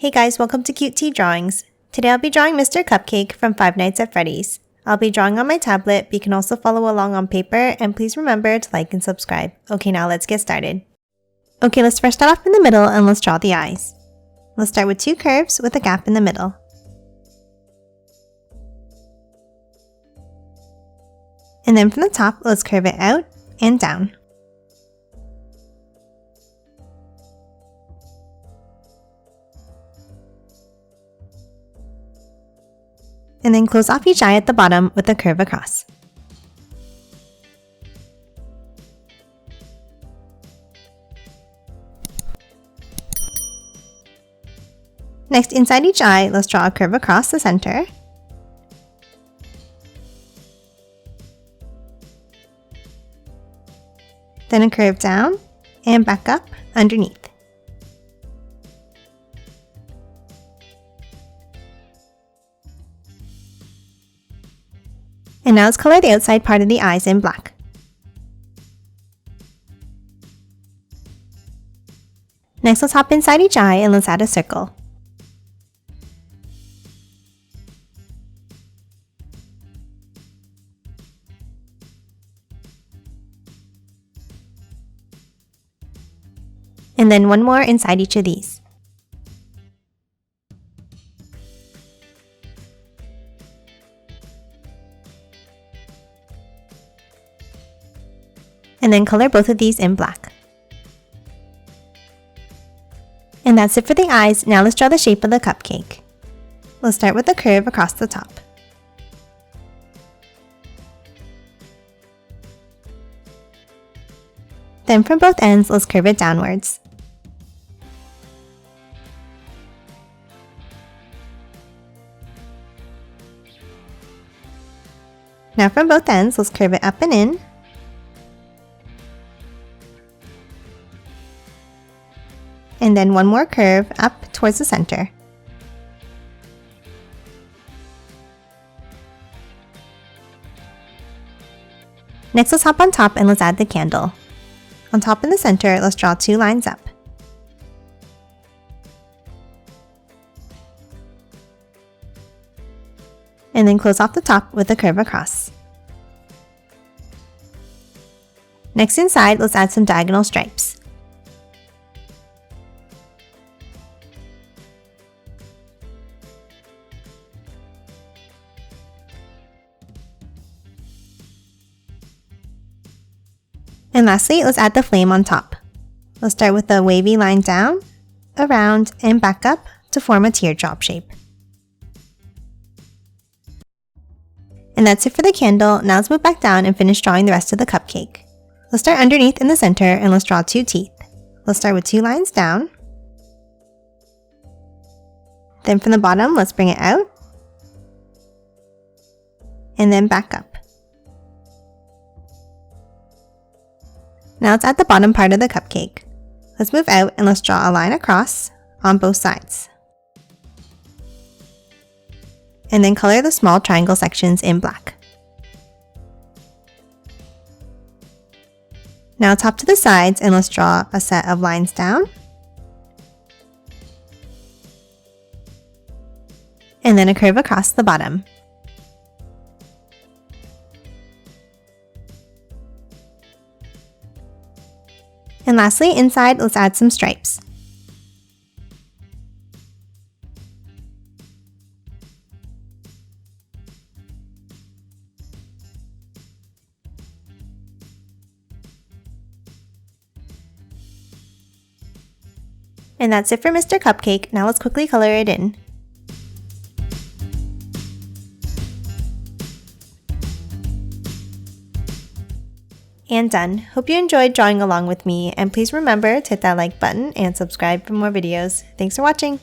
Hey guys, welcome to Cute Tea Drawings. Today I'll be drawing Mr. Cupcake from Five Nights at Freddy's. I'll be drawing on my tablet, but you can also follow along on paper, and please remember to like and subscribe. Okay, now let's get started. Okay, let's first start off in the middle and let's draw the eyes. Let's start with two curves with a gap in the middle. And then from the top, let's curve it out and down. And then close off each eye at the bottom with a curve across. Next, inside each eye, let's draw a curve across the center. Then a curve down and back up underneath. And now let's color the outside part of the eyes in black. Next, let's hop inside each eye and let's add a circle. And then one more inside each of these. And then color both of these in black. And that's it for the eyes. Now let's draw the shape of the cupcake. Let's start with a curve across the top. Then from both ends, let's curve it downwards. Now from both ends, let's curve it up and in. And then one more curve up towards the center. Next, let's hop on top and let's add the candle. On top in the center, let's draw two lines up. And then close off the top with a curve across. Next, inside, let's add some diagonal stripes. And lastly, let's add the flame on top. Let's start with a wavy line down, around, and back up to form a teardrop shape. And that's it for the candle. Now let's move back down and finish drawing the rest of the cupcake. Let's start underneath in the center and let's draw two teeth. Let's start with two lines down. Then from the bottom, let's bring it out. And then back up. Now let's add the bottom part of the cupcake. Let's move out and let's draw a line across on both sides. And then color the small triangle sections in black. Now let's hop to the sides and let's draw a set of lines down. And then a curve across the bottom. And lastly, inside, let's add some stripes. And that's it for Mr. Cupcake. Now let's quickly color it in. And done. Hope you enjoyed drawing along with me, and please remember to hit that like button and subscribe for more videos. Thanks for watching!